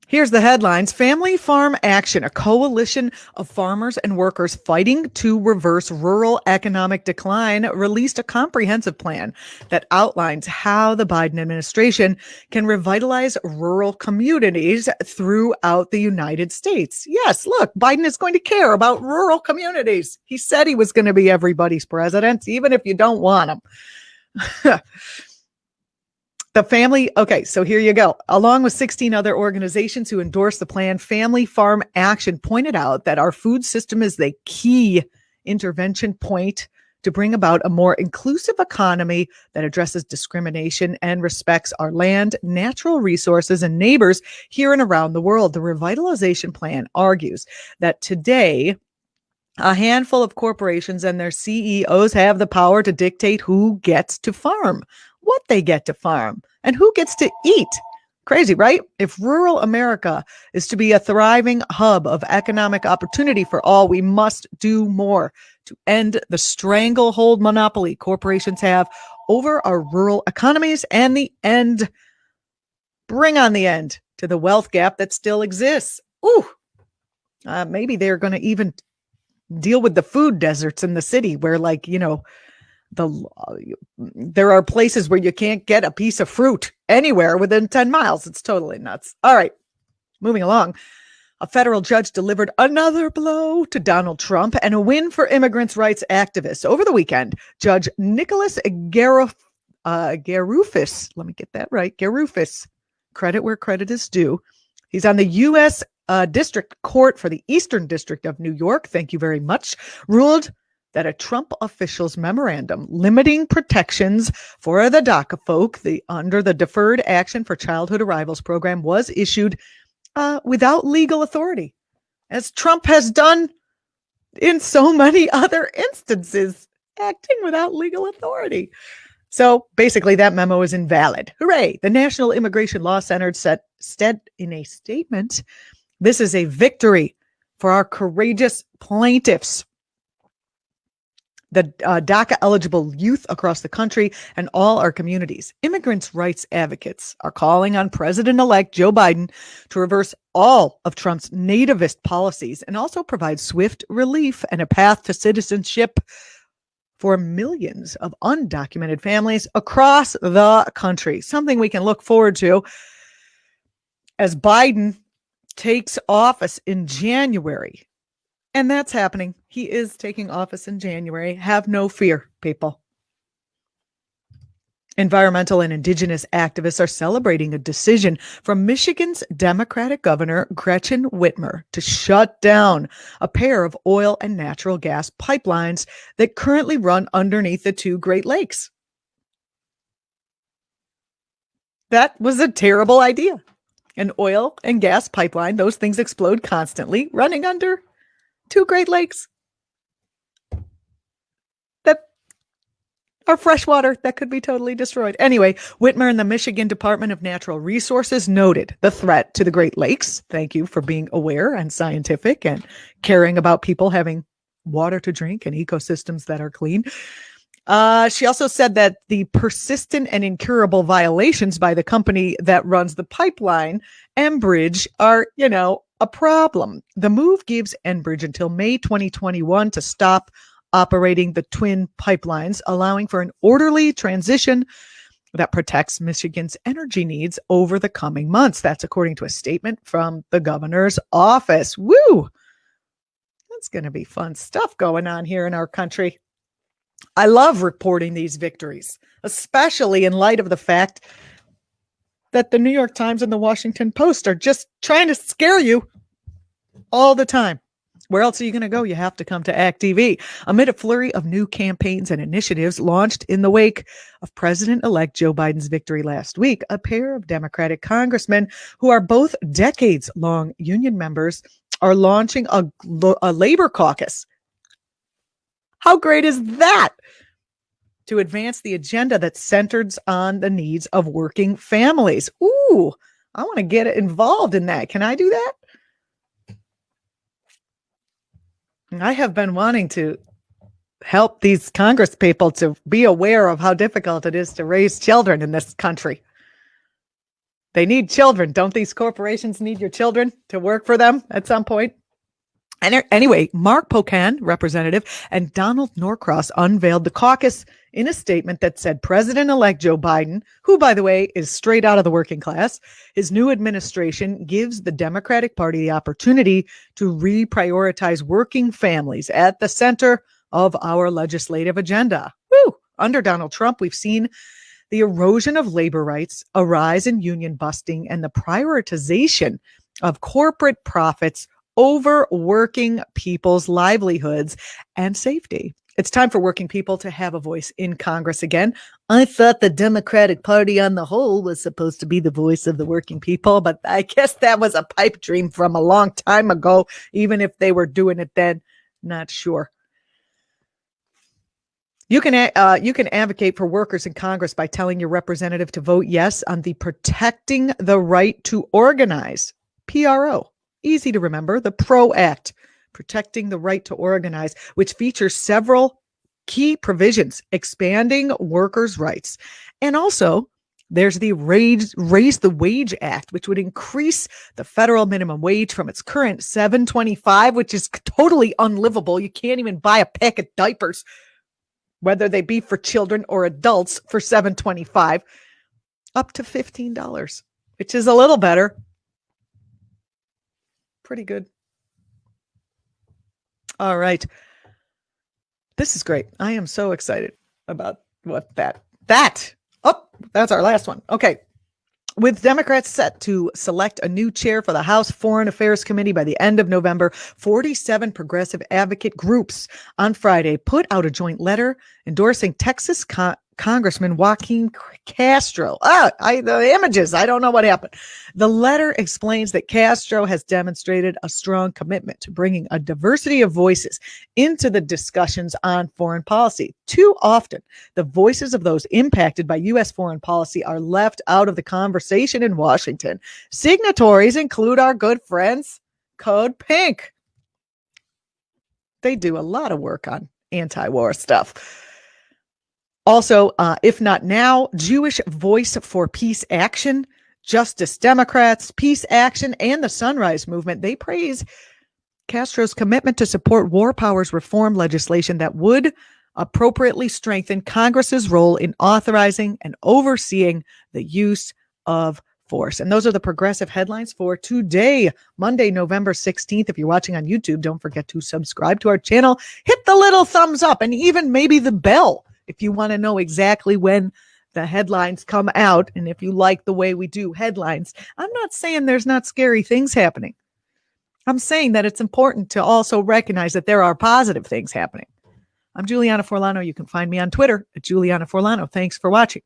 Here's the headlines. Family Farm Action, a coalition of farmers and workers fighting to reverse rural economic decline, released a comprehensive plan that outlines how the Biden administration can revitalize rural communities throughout the United States. Yes, look, Biden is going to care about rural communities. He said he was going to be everybody's president, even if you don't want him. So here you go. Along with 16 other organizations who endorsed the plan, Family Farm Action pointed out that our food system is the key intervention point to bring about a more inclusive economy that addresses discrimination and respects our land, natural resources, and neighbors here and around the world. The revitalization plan argues that today, a handful of corporations and their CEOs have the power to dictate who gets to farm, what they get to farm, and who gets to eat. Crazy, right? If rural America is to be a thriving hub of economic opportunity for all, we must do more to end the stranglehold monopoly corporations have over our rural economies and bring on the end to the wealth gap that still exists. Maybe they're going to even deal with the food deserts in the city where, there are places where you can't get a piece of fruit anywhere within 10 miles. It's totally nuts. All right, moving along. A federal judge delivered another blow to Donald Trump and a win for immigrants' rights activists. Over the weekend, Judge Nicholas Garaufis, let me get that right, Garaufis, credit where credit is due. He's on the U.S. District Court for the Eastern District of New York. Thank you very much. Ruled that a Trump official's memorandum limiting protections for the DACA folk under the Deferred Action for Childhood Arrivals program was issued without legal authority, as Trump has done in so many other instances, acting without legal authority. So basically that memo is invalid. Hooray! The National Immigration Law Center said in a statement, "This is a victory for our courageous plaintiffs, the DACA eligible youth across the country, and all our communities. Immigrants' rights advocates are calling on President-elect Joe Biden to reverse all of Trump's nativist policies and also provide swift relief and a path to citizenship for millions of undocumented families across the country." Something we can look forward to as Biden takes office in January. And that's happening. He is taking office in January. Have no fear, people. Environmental and indigenous activists are celebrating a decision from Michigan's Democratic Governor Gretchen Whitmer to shut down a pair of oil and natural gas pipelines that currently run underneath the two Great Lakes. That was a terrible idea. An oil and gas pipeline, those things explode constantly, running under two Great Lakes that are freshwater that could be totally destroyed. Anyway, Whitmer and the Michigan Department of Natural Resources noted the threat to the Great Lakes. Thank you for being aware and scientific and caring about people having water to drink and ecosystems that are clean. She also said that the persistent and incurable violations by the company that runs the pipeline, Enbridge, are, a problem. The move gives Enbridge until May 2021 to stop operating the twin pipelines, allowing for an orderly transition that protects Michigan's energy needs over the coming months. That's according to a statement from the governor's office. Woo! That's going to be fun stuff going on here in our country. I love reporting these victories, especially in light of the fact that the New York Times and the Washington Post are just trying to scare you all the time. Where else are you going to go? You have to come to ACT.tv. Amid a flurry of new campaigns and initiatives launched in the wake of President-elect Joe Biden's victory last week, a pair of Democratic congressmen who are both decades-long union members are launching a labor caucus. How great is that? To advance the agenda that centers on the needs of working families. Ooh, I want to get involved in that. Can I do that? I have been wanting to help these Congress people to be aware of how difficult it is to raise children in this country. They need children. Don't these corporations need your children to work for them at some point? And anyway, Mark Pocan, representative, and Donald Norcross unveiled the caucus in a statement that said President-elect Joe Biden, who, by the way, is straight out of the working class, his new administration gives the Democratic Party the opportunity to reprioritize working families at the center of our legislative agenda. Woo! Under Donald Trump, we've seen the erosion of labor rights, a rise in union busting, and the prioritization of corporate profits over working people's livelihoods and safety. It's time for working people to have a voice in Congress again. I thought the Democratic Party on the whole was supposed to be the voice of the working people, but I guess that was a pipe dream from a long time ago, even if they were doing it then. Not sure. You can advocate for workers in Congress by telling your representative to vote yes on the Protecting the Right to Organize, PRO. Easy to remember, the PRO Act, Protecting the Right to Organize, which features several key provisions expanding workers' rights. And also, there's the Raise the Wage Act, which would increase the federal minimum wage from its current $7.25, which is totally unlivable. You can't even buy a pack of diapers, whether they be for children or adults, for $7.25, up to $15, which is a little better. Pretty good. All right. This is great. I am so excited about that's our last one. Okay. With Democrats set to select a new chair for the House Foreign Affairs Committee by the end of November, 47 progressive advocate groups on Friday put out a joint letter endorsing Texas Congressman Joaquin Castro. The images, I don't know what happened. The letter explains that Castro has demonstrated a strong commitment to bringing a diversity of voices into the discussions on foreign policy. Too often, the voices of those impacted by U.S. foreign policy are left out of the conversation in Washington. Signatories include our good friends, Code Pink. They do a lot of work on anti-war stuff. Also, if not now, Jewish Voice for Peace Action, Justice Democrats, Peace Action, and the Sunrise Movement, they praise Castro's commitment to support war powers reform legislation that would appropriately strengthen Congress's role in authorizing and overseeing the use of force. And those are the progressive headlines for today, Monday, November 16th. If you're watching on YouTube, don't forget to subscribe to our channel, hit the little thumbs up, and even maybe the bell if you want to know exactly when the headlines come out. And if you like the way we do headlines, I'm not saying there's not scary things happening. I'm saying that it's important to also recognize that there are positive things happening. I'm Julianna Forlano. You can find me on Twitter at Julianna Forlano. Thanks for watching.